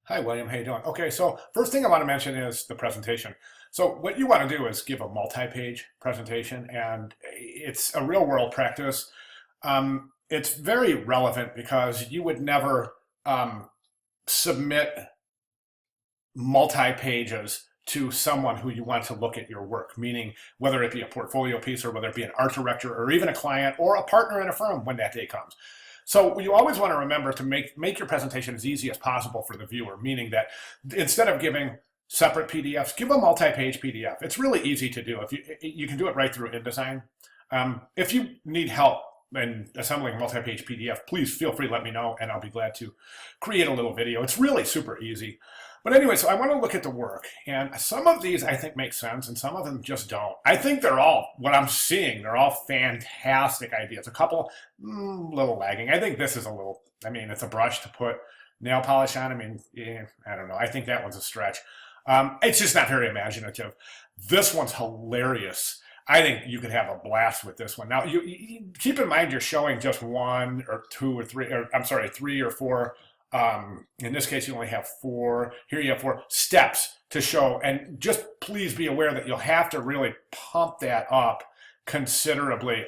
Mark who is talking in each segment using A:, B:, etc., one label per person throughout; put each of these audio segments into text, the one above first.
A: Hi, William. How you doing? Okay, so first thing I want to mention is the presentation. So what you want to do is give a multi-page presentation, and it's a real-world practice. It's very relevant because you would never submit multi-pages to someone who you want to look at your work, meaning whether it be a portfolio piece or whether it be an art director or even a client or a partner in a firm when that day comes. So you always want to remember to make your presentation as easy as possible for the viewer, meaning that instead of giving separate PDFs, give a multi-page PDF. It's really easy to do. If you can do it right through InDesign. If you need help in assembling a multi-page PDF, please feel free to let me know, and I'll be glad to create a little video. It's really super easy. But anyway, so I want to look at the work, and some of these I think make sense, and some of them just don't. I think they're all, what I'm seeing, they're all fantastic ideas. A couple, little lagging. I think this is a little, I mean, it's a brush to put nail polish on. I mean, yeah, I don't know. I think that one's a stretch. It's just not very imaginative. This one's hilarious. I think you could have a blast with this one. Now, you keep in mind you're showing just one or two or three, or I'm sorry, three or four. In this case, you only have four. Here you have four steps to show. And just please be aware that you'll have to really pump that up considerably.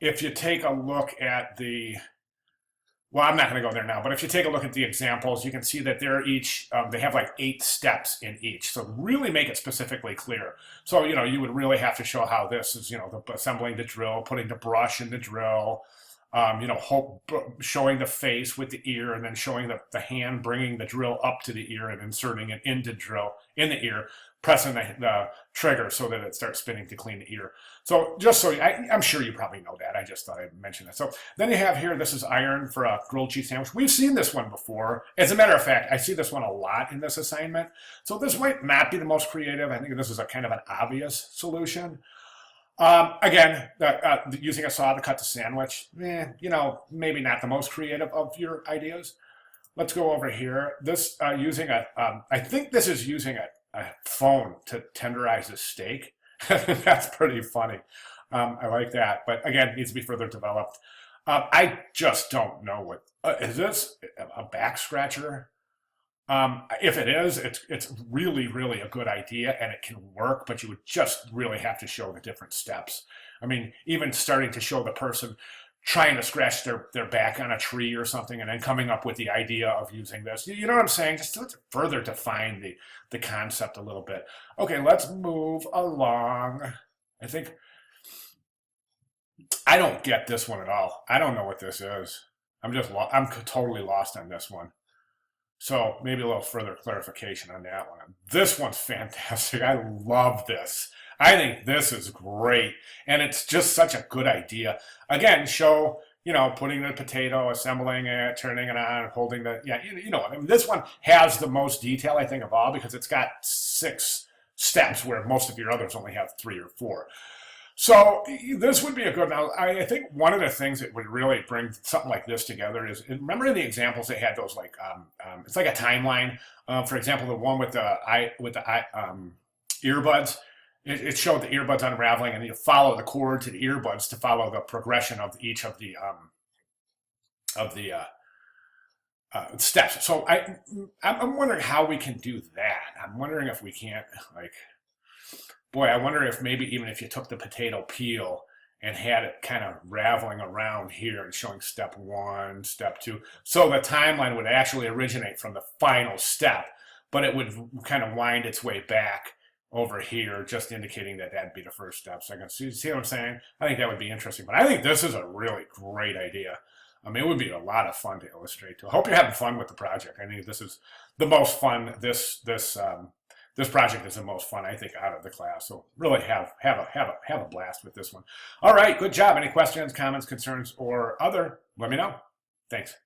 A: If you take a look at the, well, I'm not going to go there now, but if you take a look at the examples, you can see that they're each, they have like 8 steps in each. So really make it specifically clear. So, you would really have to show how this is, assembling the drill, putting the brush in the drill, showing the face with the ear, and then showing the hand bringing the drill up to the ear and inserting it into in the ear, pressing the trigger so that it starts spinning to clean the ear. So just so I'm sure you probably know that. I just thought I'd mention that. So then you have here, this is iron for a grilled cheese sandwich. We've seen this one before. As a matter of fact, I see this one a lot in this assignment. So this might not be the most creative. I think this is a kind of an obvious solution. Again, using a saw to cut the sandwich, maybe not the most creative of your ideas. Let's go over here. This using I think this is using a phone to tenderize a steak. That's pretty funny. I like that, but again, it needs to be further developed. I just don't know what is this a back scratcher? If it is, it's really, really a good idea and it can work, but you would just really have to show the different steps. I mean, even starting to show the person trying to scratch their back on a tree or something and then coming up with the idea of using this. You know what I'm saying? Just to further define the concept a little bit. Okay, let's move along. I don't get this one at all. I don't know what this is. I'm totally lost on this one. So maybe a little further clarification on that one. This one's fantastic. I love this. I think this is great. And it's just such a good idea. Again, show, putting the potato, assembling it, turning it on, holding the, I mean, this one has the most detail, I think, of all because it's got 6 steps where most of your others only have 3 or 4. So this would be a good, now I think one of the things that would really bring something like this together is, remember in the examples they had those like, it's like a timeline. For example, the one with the earbuds, it showed the earbuds unraveling and you follow the cord to the earbuds to follow the progression of each of the steps. So I'm wondering how we can do that. I'm wondering if we can't boy, I wonder if maybe even if you took the potato peel and had it kind of raveling around here and showing step 1, step 2, so the timeline would actually originate from the final step, but it would kind of wind its way back over here, just indicating that that'd be the first step. So I can see what I'm saying? I think that would be interesting, but I think this is a really great idea. I mean, it would be a lot of fun to illustrate too. I hope you're having fun with the project. I think this is the most fun. This project is the most fun, I think, out of the class. So really have a blast with this one. All right, good job. Any questions, comments, concerns, or other? Let me know. Thanks.